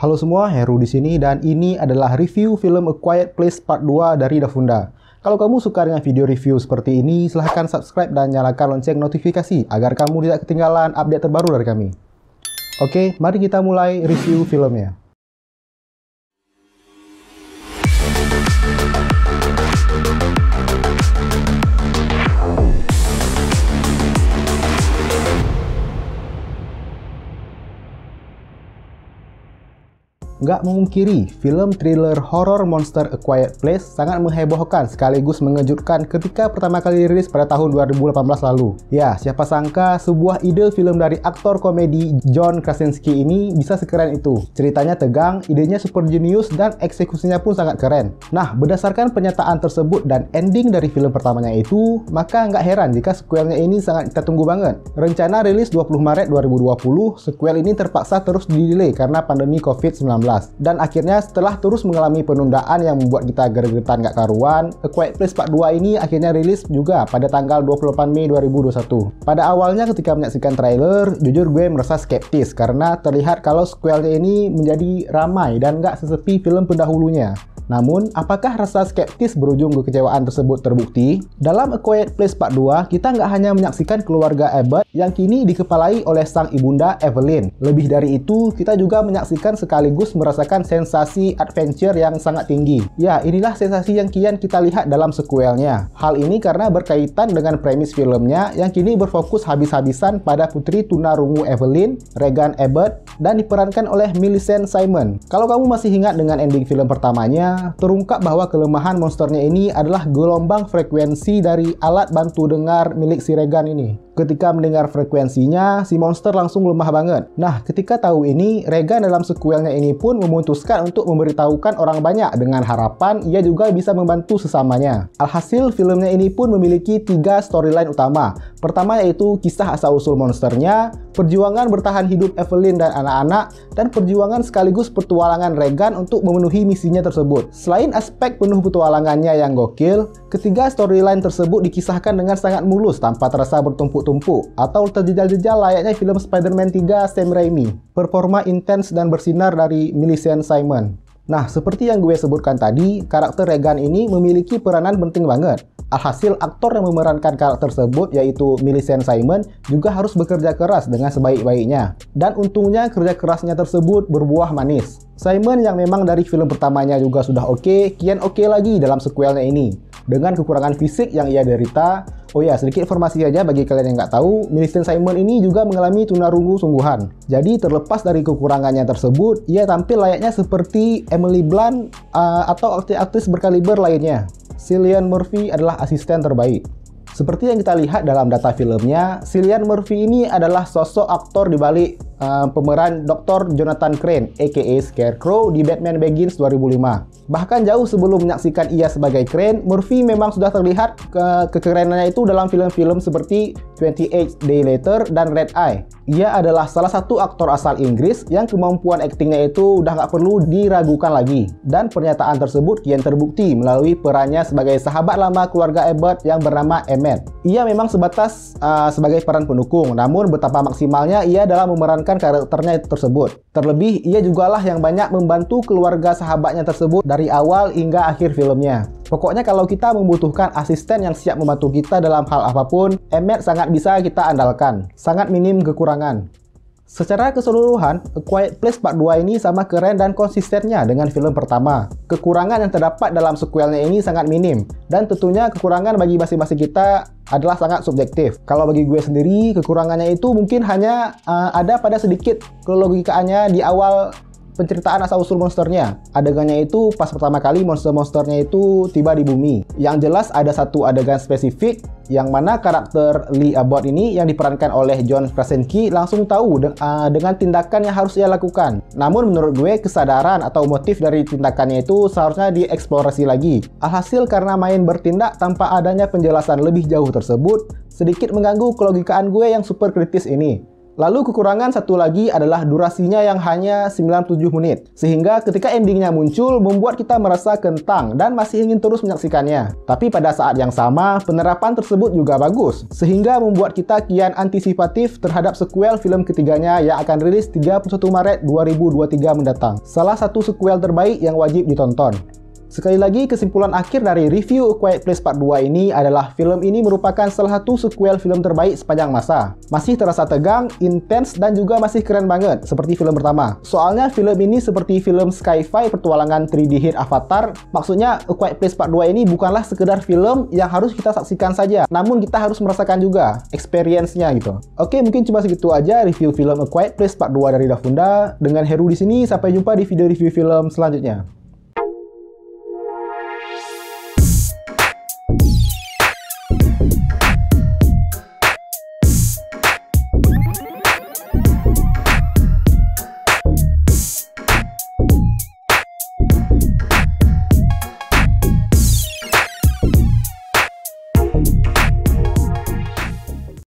Halo semua, Heru di sini dan ini adalah review film A Quiet Place Part 2 dari Dafunda. Kalau kamu suka dengan video review seperti ini, silahkan subscribe dan nyalakan lonceng notifikasi agar kamu tidak ketinggalan update terbaru dari kami. Oke, mari kita mulai review filmnya. Nggak memungkiri, film thriller horror monster A Quiet Place sangat menghebohkan sekaligus mengejutkan ketika pertama kali rilis pada tahun 2018 lalu. Ya, siapa sangka sebuah ide film dari aktor komedi John Krasinski ini bisa sekeren itu. Ceritanya tegang, idenya super jenius, dan eksekusinya pun sangat keren. Nah, berdasarkan pernyataan tersebut dan ending dari film pertamanya itu, maka nggak heran jika sequelnya ini sangat kita tunggu banget. Rencana rilis 20 Maret 2020, sequel ini terpaksa terus di-delay karena pandemi COVID-19. Dan akhirnya setelah terus mengalami penundaan yang membuat kita gregetan gak karuan, A Quiet Place Part 2 ini akhirnya rilis juga pada tanggal 28 Mei 2021. Pada awalnya ketika menyaksikan trailer, jujur gue merasa skeptis karena terlihat kalau sequelnya ini menjadi ramai dan gak sesepi film pendahulunya. Namun, apakah rasa skeptis berujung kekecewaan tersebut terbukti? Dalam A Quiet Place Part 2, kita nggak hanya menyaksikan keluarga Abbott yang kini dikepalai oleh sang ibunda Evelyn. Lebih dari itu, kita juga menyaksikan sekaligus merasakan sensasi adventure yang sangat tinggi. Ya, inilah sensasi yang kian kita lihat dalam sequelnya. Hal ini karena berkaitan dengan premis filmnya yang kini berfokus habis-habisan pada putri tunarungu Evelyn, Regan Abbott, dan diperankan oleh Millicent Simon. Kalau kamu masih ingat dengan ending film pertamanya, terungkap bahwa kelemahan monsternya ini adalah gelombang frekuensi dari alat bantu dengar milik si Regan ini. Ketika mendengar frekuensinya, si monster langsung lemah banget. Nah, ketika tahu ini, Regan dalam sequelnya ini pun memutuskan untuk memberitahukan orang banyak dengan harapan ia juga bisa membantu sesamanya. Alhasil, filmnya ini pun memiliki 3 storyline utama. Pertama yaitu kisah asal-usul monsternya, perjuangan bertahan hidup Evelyn dan anak-anak, dan perjuangan sekaligus petualangan Regan untuk memenuhi misinya tersebut. Selain aspek penuh petualangannya yang gokil, ketiga storyline tersebut dikisahkan dengan sangat mulus tanpa terasa bertumpuk-tumpuk atau terjejal-jejal layaknya film Spider-Man 3 Sam Raimi. Performa intens dan bersinar dari Millicent Simon. Nah, seperti yang gue sebutkan tadi, karakter Regan ini memiliki peranan penting banget. Alhasil, aktor yang memerankan karakter tersebut, yaitu Millicent Simon, juga harus bekerja keras dengan sebaik-baiknya. Dan untungnya, kerja kerasnya tersebut berbuah manis. Simon yang memang dari film pertamanya juga sudah oke, kian oke lagi dalam sequelnya ini. Dengan kekurangan fisik yang ia derita. Oh ya, sedikit informasi aja bagi kalian yang nggak tahu, Millicent Simon ini juga mengalami tunarungu sungguhan. Jadi terlepas dari kekurangannya tersebut, ia tampil layaknya seperti Emily Blunt atau aktris berkaliber lainnya. Cillian Murphy adalah asisten terbaik. Seperti yang kita lihat dalam data filmnya, Cillian Murphy ini adalah sosok aktor di balik pemeran Dr. Jonathan Crane, aka Scarecrow di Batman Begins 2005. Bahkan jauh sebelum menyaksikan ia sebagai Crane, Murphy memang sudah terlihat kekerenannya itu dalam film-film seperti 28 Days Later dan Red Eye. Ia adalah salah satu aktor asal Inggris yang kemampuan aktingnya itu udah nggak perlu diragukan lagi. Dan pernyataan tersebut kian terbukti melalui perannya sebagai sahabat lama keluarga Abbott yang bernama Emmett. Ia memang sebatas sebagai peran pendukung, namun betapa maksimalnya ia dalam memerankan karakternya tersebut. Terlebih, ia jugalah yang banyak membantu keluarga sahabatnya tersebut dari awal hingga akhir filmnya. Pokoknya kalau kita membutuhkan asisten yang siap membantu kita dalam hal apapun, Emmett sangat bisa kita andalkan. Sangat minim kekurangan. Secara keseluruhan, A Quiet Place Part 2 ini sama keren dan konsistennya dengan film pertama. Kekurangan yang terdapat dalam sequelnya ini sangat minim, dan tentunya kekurangan bagi masing-masing kita adalah sangat subjektif. Kalau bagi gue sendiri, kekurangannya itu mungkin hanya ada pada sedikit kelogikaannya di awal penceritaan asal-usul monsternya. Adegannya itu pas pertama kali monster-monsternya itu tiba di bumi. Yang jelas ada satu adegan spesifik yang mana karakter Lee Abbott ini yang diperankan oleh John Krasinski langsung tahu dengan tindakan yang harus ia lakukan. Namun menurut gue kesadaran atau motif dari tindakannya itu seharusnya dieksplorasi lagi. Alhasil karena main bertindak tanpa adanya penjelasan lebih jauh tersebut, sedikit mengganggu kelogikaan gue yang super kritis ini. Lalu kekurangan satu lagi adalah durasinya yang hanya 97 menit. Sehingga ketika endingnya muncul, membuat kita merasa kentang dan masih ingin terus menyaksikannya. Tapi pada saat yang sama, penerapan tersebut juga bagus. Sehingga membuat kita kian antisipatif terhadap sequel film ketiganya yang akan rilis 31 Maret 2023 mendatang. Salah satu sequel terbaik yang wajib ditonton. Sekali lagi, kesimpulan akhir dari review A Quiet Place Part 2 ini adalah film ini merupakan salah satu sequel film terbaik sepanjang masa. Masih terasa tegang, intens, dan juga masih keren banget, seperti film pertama. Soalnya film ini seperti film sci-fi petualangan 3D hit Avatar. Maksudnya, A Quiet Place Part 2 ini bukanlah sekedar film yang harus kita saksikan saja, namun kita harus merasakan juga experience-nya gitu. Oke, mungkin cuma segitu aja review film A Quiet Place Part 2 dari Dafunda. Dengan Heru di sini, sampai jumpa di video review film selanjutnya.